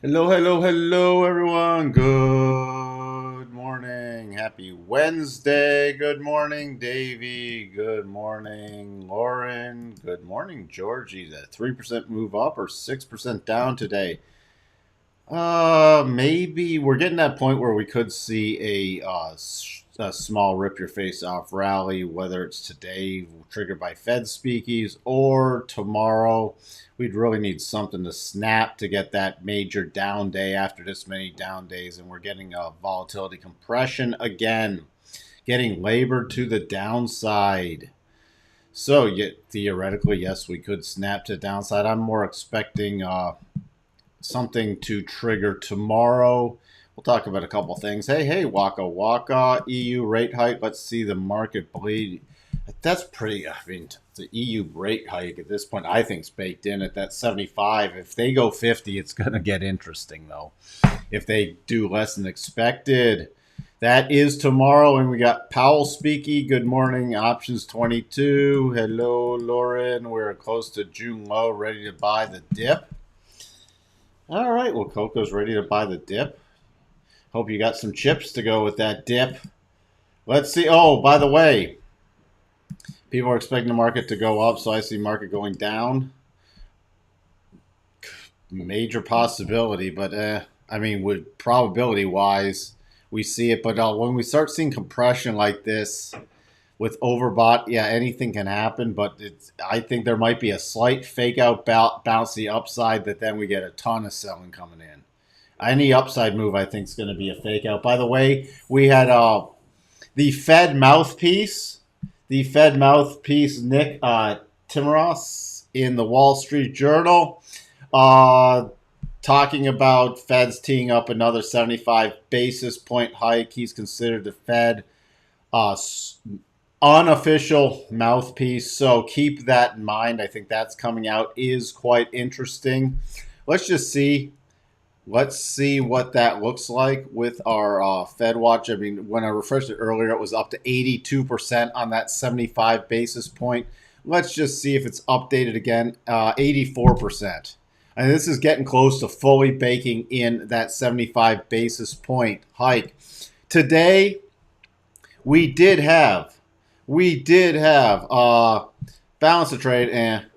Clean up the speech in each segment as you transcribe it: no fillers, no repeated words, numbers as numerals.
Hello, hello, hello, everyone. Good morning. Happy Wednesday. Good morning, Davey. Good morning, Lauren. Good morning, Georgie. That 3% move up or 6% down today. Maybe we're getting that point where we could see a small rip your face off rally, whether it's today triggered by Fed speakies or tomorrow. We'd really need something to snap to get that major down day after this many down days, and we're getting a volatility compression again, getting labored to the downside. So, theoretically, yes, we could snap to the downside. I'm more expecting something to trigger tomorrow. We'll talk about a couple things. Hey, Waka Waka, EU rate hike. Let's see the market bleed. That's pretty, I mean, the EU rate hike at this point, I think, is baked in at that 75. If they go 50, it's going to get interesting, though. If they do less than expected, that is tomorrow. And we got Powell speaking. Good morning, options 22. Hello, Lauren. We're close to June low, ready to buy the dip. All right, well, Coco's ready to buy the dip. Hope you got some chips to go with that dip. Let's see. Oh, by the way, people are expecting the market to go up, so I see market going down. Major possibility, but I mean, with probability wise, we see it. But when we start seeing compression like this with overbought, yeah, anything can happen. But I think there might be a slight fake out bounce the upside that then we get a ton of selling coming in. Any upside move, I think, is going to be a fake out. By the way, we had the Fed mouthpiece, Nick Timiraos in the Wall Street Journal, uh, talking about Fed's teeing up another 75 basis point hike. He's considered the Fed uh, unofficial mouthpiece, so keep that in mind. I think that's coming out is quite interesting. Let's just see. Let's see what that looks like with our Fed watch. I mean, when I refreshed it earlier, it was up to 82% on that 75 basis point. Let's just see if it's updated again. 84%. And this is getting close to fully baking in that 75 basis point hike. Today, we did have balance of trade and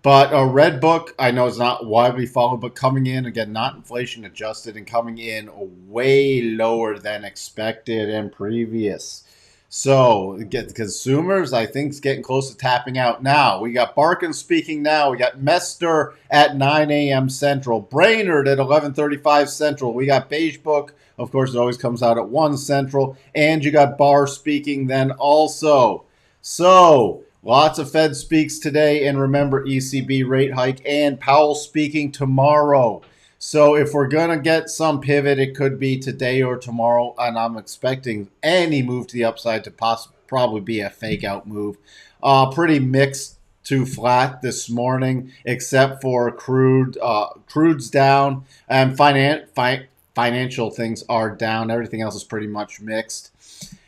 but a red book, I know it's not widely followed, but coming in, again, not inflation adjusted and coming in way lower than expected and previous. So, get the consumers, I think, is getting close to tapping out now. We got Barkin speaking now. We got Mester at 9 a.m. Central. Brainerd at 11:35 Central. We got Beige Book. Of course, it always comes out at 1 Central. And you got Barr speaking then also. So, lots of Fed speaks today, and remember ECB rate hike and Powell speaking tomorrow. So if we're going to get some pivot, it could be today or tomorrow, and I'm expecting any move to the upside to probably be a fake out move. Pretty mixed to flat this morning, except for crude. Crude's down, and financial things are down. Everything else is pretty much mixed.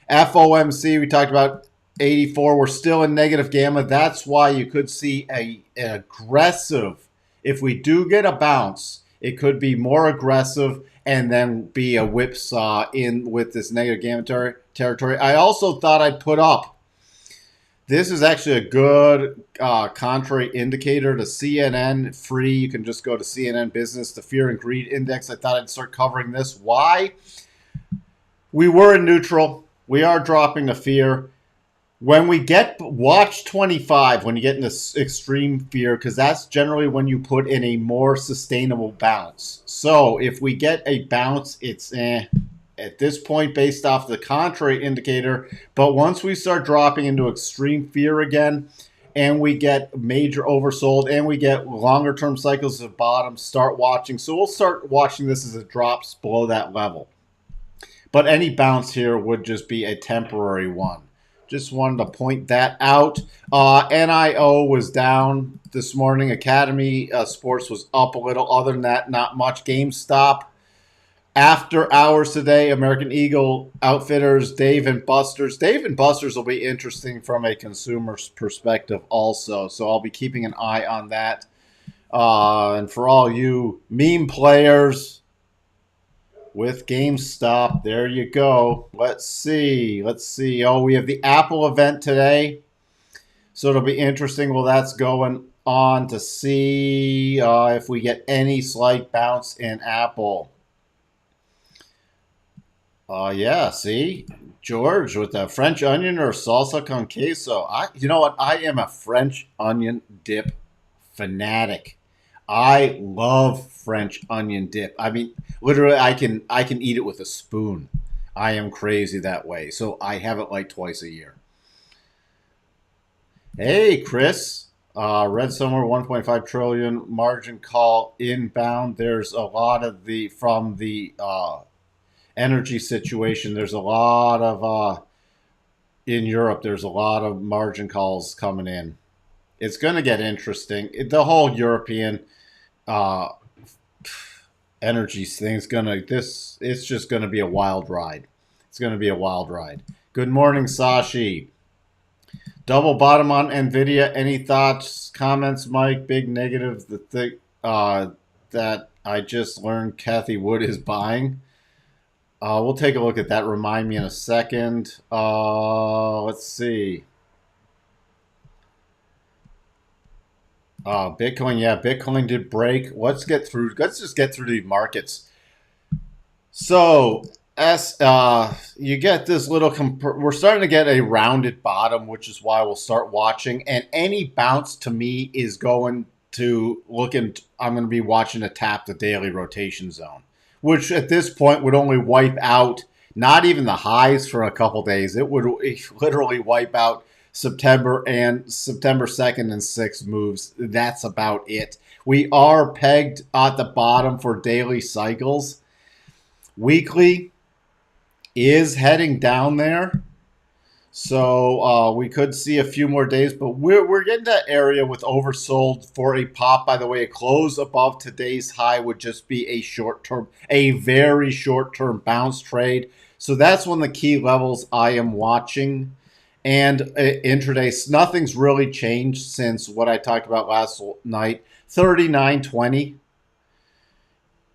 FOMC, we talked about 84. We're still in negative gamma. That's why you could see an aggressive, if we do get a bounce, it could be more aggressive and then be a whipsaw in with this negative gamma territory. I also thought I'd put up. This is actually a good contrary indicator to CNN free. You can just go to CNN Business, the Fear and Greed Index. I thought I'd start covering this. Why? We were in neutral. We are dropping the fear. When we watch 25, when you get into extreme fear, because that's generally when you put in a more sustainable bounce. So if we get a bounce, it's at this point based off the contrary indicator. But once we start dropping into extreme fear again, and we get major oversold, and we get longer term cycles of bottom, start watching. So we'll start watching this as it drops below that level. But any bounce here would just be a temporary one. Just wanted to point that out. NIO was down this morning. Academy Sports was up a little. Other than that, not much. GameStop after hours today. American Eagle Outfitters, Dave and Buster's. Dave and Buster's will be interesting from a consumer's perspective also. So I'll be keeping an eye on that. And for all you meme players with GameStop, there you go. Let's see. Let's see. Oh, we have the Apple event today. So it'll be interesting while that's going on to see if we get any slight bounce in Apple. Yeah, see? George with the French onion or salsa con queso. You know what? I am a French onion dip fanatic. I love French onion dip. I mean, literally, I can eat it with a spoon. I am crazy that way. So I have it like twice a year. Hey, Chris. Read somewhere 1.5 trillion margin call inbound. There's a lot of the from the energy situation. There's a lot of in Europe. There's a lot of margin calls coming in. It's going to get interesting. The whole European uh, energy thing's gonna this. It's just going to be a wild ride. It's going to be a wild ride. Good morning, Sashi. Double bottom on Nvidia. Any thoughts, comments, Mike? Big negative. The thing that I just learned Kathy Wood is buying. We'll take a look at that. Remind me in a second. Let's see. Bitcoin, yeah, Bitcoin did break. Let's get through. Let's just get through the markets. So, you get this little. We're starting to get a rounded bottom, which is why we'll start watching. And any bounce to me is going to look and I'm going to be watching to tap the daily rotation zone, which at this point would only wipe out not even the highs for a couple days. It would literally wipe out September 2nd and 6th moves. That's about it. We are pegged at the bottom for daily cycles. Weekly is heading down there. So we could see a few more days, but we're getting that area with oversold for a pop. By the way, a close above today's high would just be a very short-term bounce trade. So that's one of the key levels I am watching. And intraday, nothing's really changed since what I talked about last night. 39.20.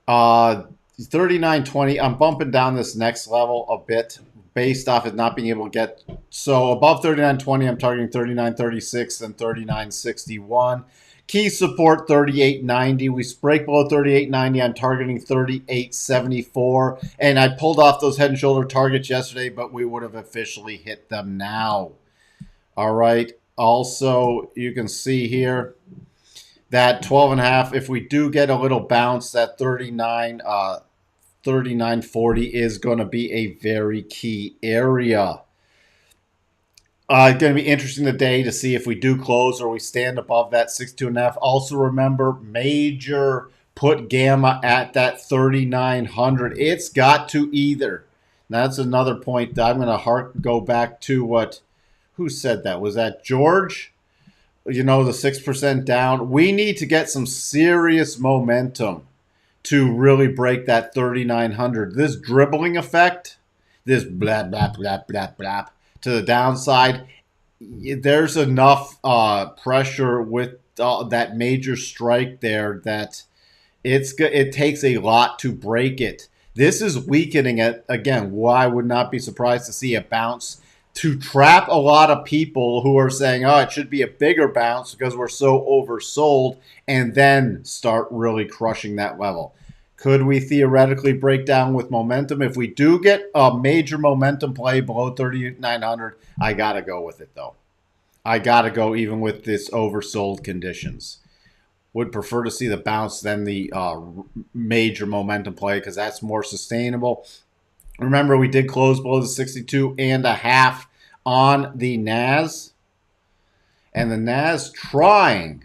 39.20. I'm bumping down this next level a bit based off it not being able to get. So above 39.20, I'm targeting 39.36 and 39.61. Key support 38.90. We break below 38.90. I'm targeting 38.74. And I pulled off those head and shoulder targets yesterday, but we would have officially hit them now. All right. Also, you can see here that 12.5. If we do get a little bounce, that 39.40 is going to be a very key area. It's going to be interesting today to see if we do close or we stand above that 62.5. Also remember, major put gamma at that 3,900. It's got to either. That's another point that I'm going to go back to who said that? Was that George? You know, the 6% down. We need to get some serious momentum to really break that 3,900. This dribbling effect, this blah, blah, blah, blah, blah, to the downside, there's enough pressure with that major strike there that it takes a lot to break it. This is weakening it. Again, why I would not be surprised to see a bounce to trap a lot of people who are saying, oh, it should be a bigger bounce because we're so oversold, and then start really crushing that level. Could we theoretically break down with momentum? If we do get a major momentum play below 3,900, I got to go with it, though. I got to go even with this oversold conditions. Would prefer to see the bounce than the major momentum play because that's more sustainable. Remember, we did close below the 62.5 on the NAS. And the NAS trying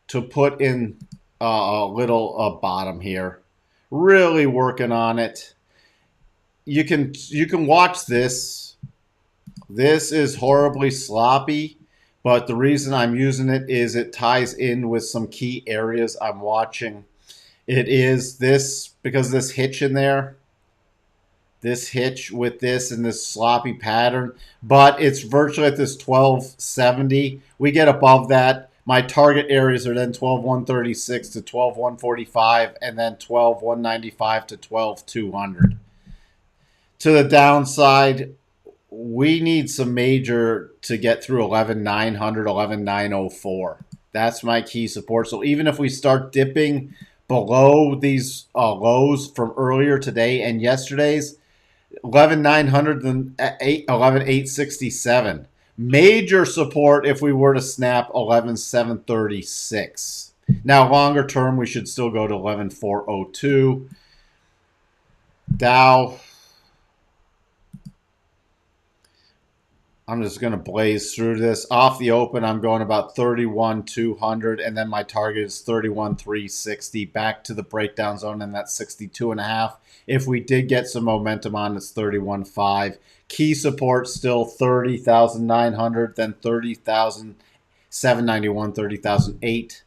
to put in a little bottom here. Really working on it. You can watch this. This is horribly sloppy, but the reason I'm using it is it ties in with some key areas I'm watching. It is this, because this hitch in there, this hitch with this and this sloppy pattern, but it's virtually at this 1270. We get above that, My target areas are then 12,136 to 12,145 and then 12,195 to 12,200. To the downside, we need some major to get through 11,900, 11,904. That's my key support. So even if we start dipping below these lows from earlier today and yesterday's, 11,900 and 11,867. Major support if we were to snap 11,736. Now, longer term, we should still go to 11,402. Dow, I'm just going to blaze through this. Off the open, I'm going about 31,200, and then my target is 31,360. Back to the breakdown zone, and that's 62.5. If we did get some momentum on, it's 31.5. Key support still 30,900, then 30,791, 30,008.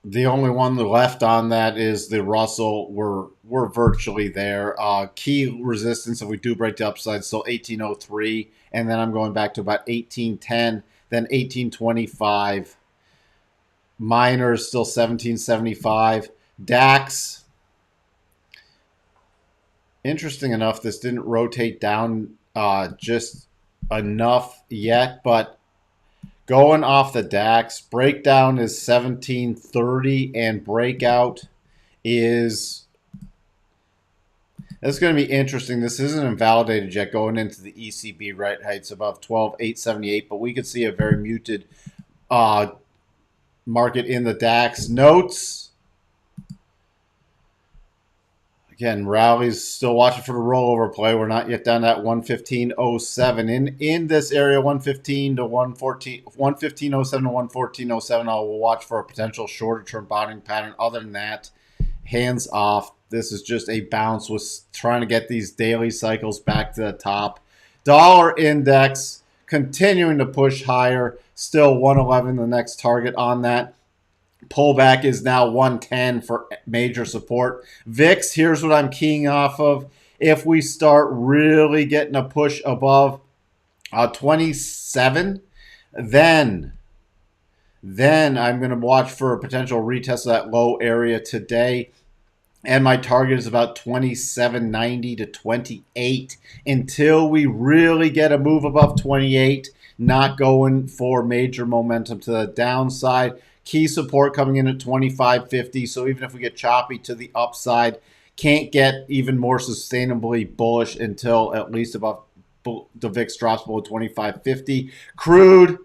The only one left on that is the Russell. We're virtually there. Key resistance, if we do break the upside, still 1803. And then I'm going back to about 1810, then 1825. Miners still 1775. DAX. Interesting enough, this didn't rotate down just enough yet, but going off the DAX, breakdown is 1730 and breakout is, that's going to be interesting. This isn't invalidated yet going into the ECB rate heights above 12,878, but we could see a very muted market in the DAX. Notes. Again, rallies still watching for the rollover play. We're not yet down at 115.07. In this area, 115 to 114, 115.07 to 114.07, I will watch for a potential shorter term bottoming pattern. Other than that, hands off. This is just a bounce with trying to get these daily cycles back to the top. Dollar index continuing to push higher. Still 111 the next target on that. Pullback is now 110 for major support. VIX, here's what I'm keying off of. If we start really getting a push above 27, then I'm going to watch for a potential retest of that low area today. And my target is about 27.90 to 28 until we really get a move above 28. Not going for major momentum to the downside. Key support coming in at 25.50. So even if we get choppy to the upside, can't get even more sustainably bullish until at least above the VIX drops below 25.50. Crude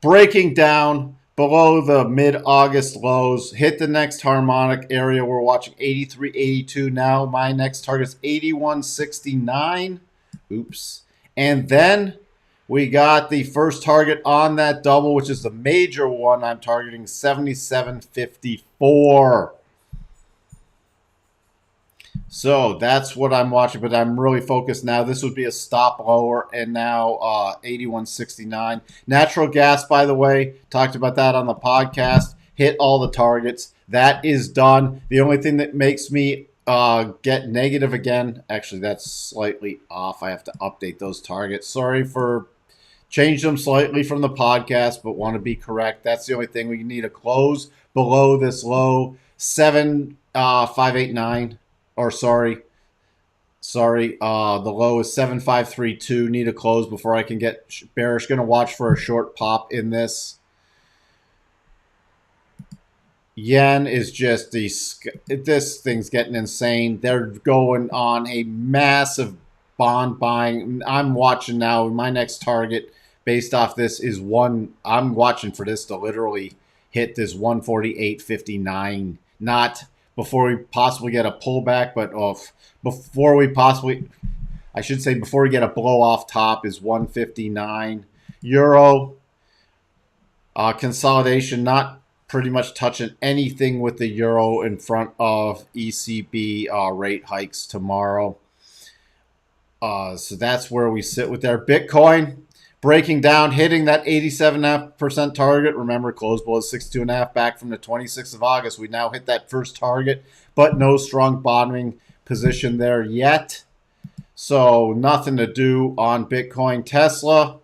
breaking down below the mid-August lows. Hit the next harmonic area. We're watching 83.82 now. My next target is 81.69. Oops. And then we got the first target on that double, which is the major one. I'm targeting 77.54. So that's what I'm watching, but I'm really focused now. This would be a stop lower, and now 81.69. Natural gas, by the way, talked about that on the podcast. Hit all the targets. That is done. The only thing that makes me get negative again, actually that's slightly off. I have to update those targets. Sorry for change them slightly from the podcast, but want to be correct. That's the only thing. We need a close below this low, 7,589. Or sorry. The low is 7,532. Need a close before I can get bearish. Going to watch for a short pop in this. Yen is just this thing's getting insane. They're going on a massive bond buying. I'm watching now. My next target based off this is I'm watching for this to literally hit this 148.59. Not before we possibly get a pullback, but before we get a blow off top is 159. Euro consolidation, not pretty much touching anything with the euro in front of ECB rate hikes tomorrow. So that's where we sit with there. Bitcoin breaking down, hitting that 87.5% target. Remember, close below 62.5 back from the 26th of August. We now hit that first target, but no strong bottoming position there yet. So nothing to do on Bitcoin. Tesla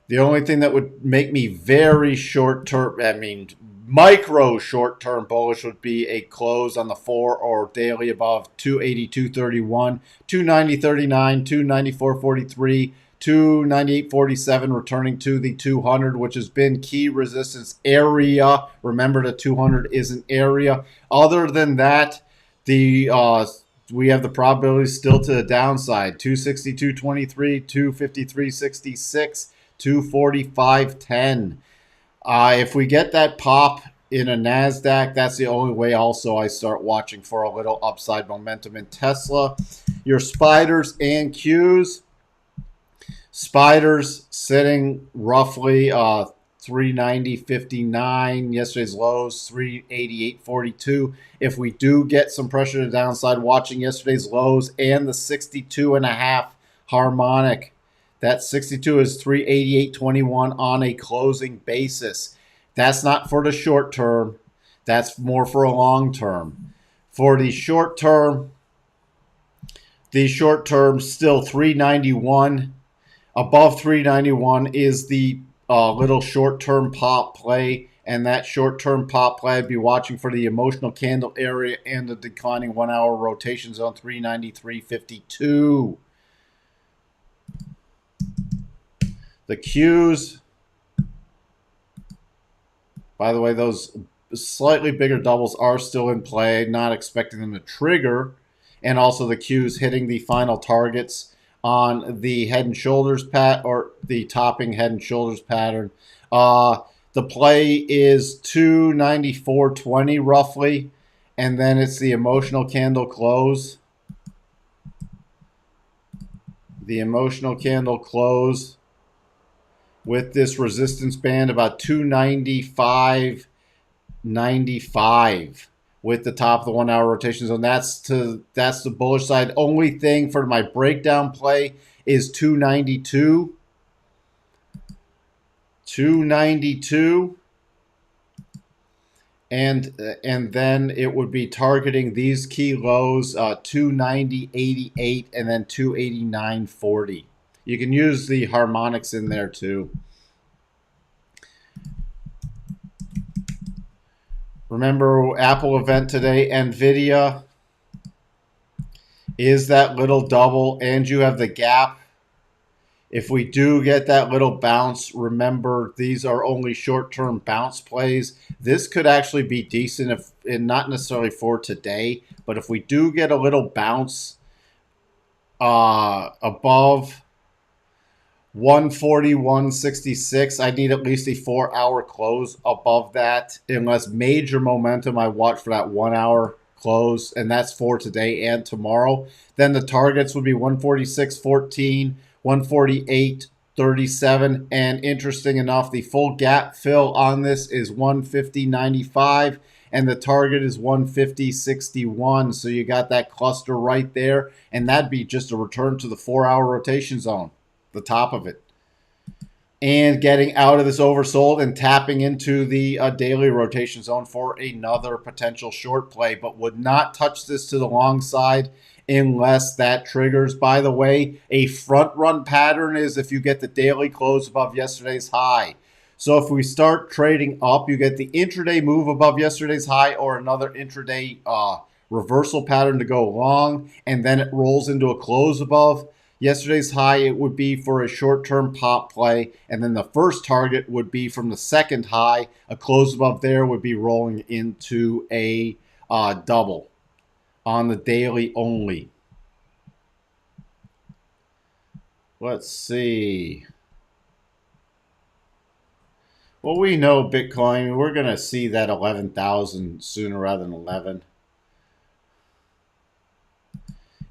The only thing that would make me very short term, I mean, micro short term bullish would be a close on the 4 or daily above 282.31, 290.39, 294.43, 298.47, returning to the 200, which has been key resistance area. Remember, the 200 is an area. Other than that, the we have the probability still to the downside: 262.23, 253.66. 245.10. If we get that pop in a NASDAQ, that's the only way also I start watching for a little upside momentum in Tesla. Your spiders and Qs. Spiders sitting roughly 390.59. Yesterday's lows 388.42. If we do get some pressure to the downside, watching yesterday's lows and the 62.5 harmonic. That 62 is 388.21 on a closing basis. That's not for the short term. That's more for a long term. For the short term still 391. Above 391 is the little short-term pop play, and that short-term pop play, I'd be watching for the emotional candle area and the declining 1-hour rotation zone 393.52. The Qs, by the way, those slightly bigger doubles are still in play, not expecting them to trigger, and also the Qs hitting the final targets on the head and shoulders or the topping head and shoulders pattern. The play is 294.20 roughly, and then it's the emotional candle close. The emotional candle close with this resistance band about 295.95 with the top of the 1-hour rotation zone. That's the bullish side. Only thing for my breakdown play is 292. 292. And then it would be targeting these key lows, 290.88 and then 289.40. You can use the harmonics in there too. Remember, Apple event today, NVIDIA is that little double, and you have the gap. If we do get that little bounce, remember, these are only short-term bounce plays. This could actually be decent, if and not necessarily for today, but if we do get a little bounce above 140, 166. I need at least a 4-hour close above that. Unless major momentum, I watch for that 1-hour close, and that's for today and tomorrow. Then the targets would be 146.14, 148.37, and interesting enough, the full gap fill on this is 150.95, and the target is 150.61. So you got that cluster right there, and that'd be just a return to the 4-hour rotation zone, the top of it, and getting out of this oversold and tapping into the daily rotation zone for another potential short play, but would not touch this to the long side unless that triggers. By the way, a front run pattern is if you get the daily close above yesterday's high. So if we start trading up, you get the intraday move above yesterday's high or another intraday reversal pattern to go long, and then it rolls into a close above yesterday's high. It would be for a short-term pop play, and then the first target would be from the second high. A close above there would be rolling into a double on the daily only. Let's see. Well, we know Bitcoin, we're going to see that 11,000 sooner rather than 11.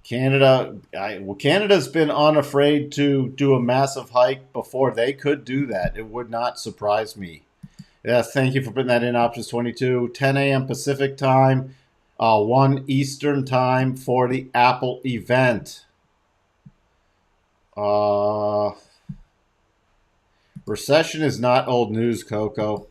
Canada's been unafraid to do a massive hike before. They could do that. It would not surprise me. Yes, thank you for putting that in. Options 22, 10 a.m. Pacific time, 1 Eastern time for the Apple event. Recession is not old news, Coco.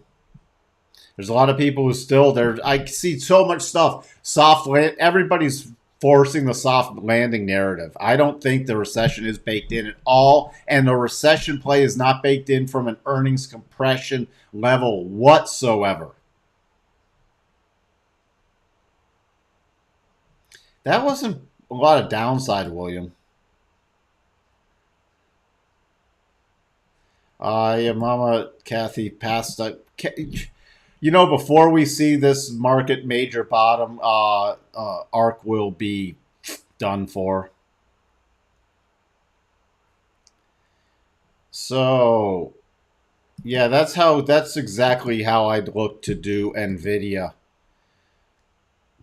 There's a lot of people who still there. I see so much stuff. Soft land. Everybody's forcing the soft landing narrative. I don't think the recession is baked in at all, and the recession play is not baked in from an earnings compression level whatsoever. That wasn't a lot of downside, William. Yeah, Mama Kathy passed. You know, before we see this market major bottom, ARC will be done for. So, yeah, that's exactly how I'd look to do Nvidia,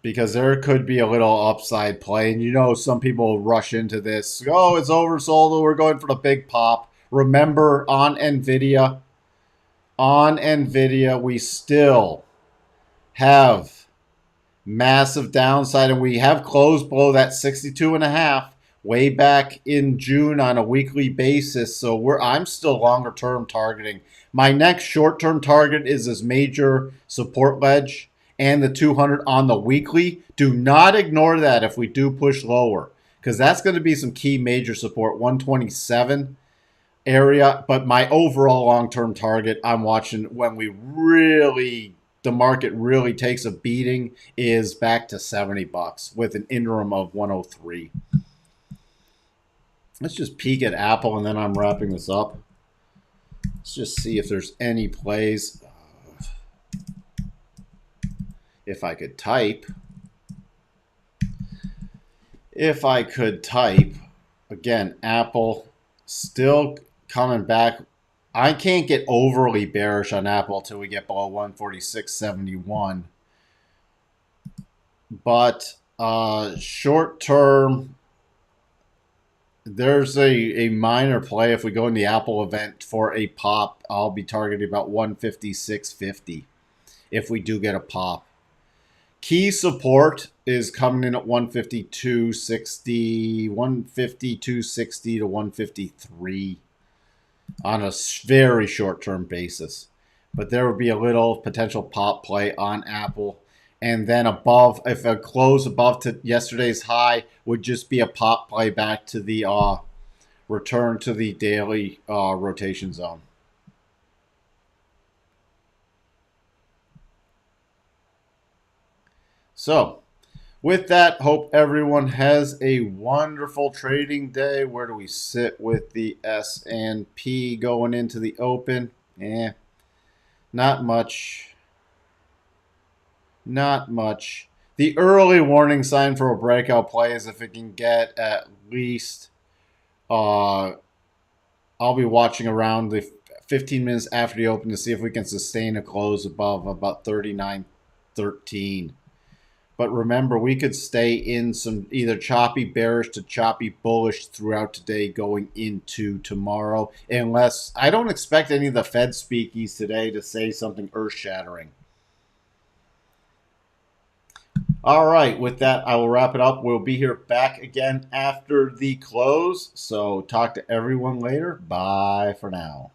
because there could be a little upside play. And you know, some people rush into this. Oh, it's oversold. We're going for the big pop. Remember, on Nvidia, we still have massive downside, and we have closed below that 62.5 way back in June on a weekly basis. So I'm still longer term targeting. My next short term target is this major support ledge and the 200 on the weekly. Do not ignore that if we do push lower, because that's going to be some key major support, 127 area. But my overall long-term target, I'm watching when the market really takes a beating, is back to $70 with an interim of 103. Let's just peek at Apple, and then I'm wrapping this up. Let's just see if there's any plays. If I could type. Again, Apple still coming back. I can't get overly bearish on Apple until we get below 146.71. But short term, there's a minor play. If we go in the Apple event for a pop, I'll be targeting about 156.50 if we do get a pop. Key support is coming in at 152.60, 152.60 to 153 on a very short-term basis. But there would be a little potential pop play on Apple. And then above, if a close above to yesterday's high, would just be a pop play back to the return to the daily rotation zone. So, with that, hope everyone has a wonderful trading day. Where do we sit with the S&P going into the open? Not much. Not much. The early warning sign for a breakout play is if it can get at least, I'll be watching around the 15 minutes after the open to see if we can sustain a close above about 39.13. But remember, we could stay in some either choppy bearish to choppy bullish throughout today going into tomorrow. Unless, I don't expect any of the Fed speakies today to say something earth-shattering. All right, with that, I will wrap it up. We'll be here back again after the close. So talk to everyone later. Bye for now.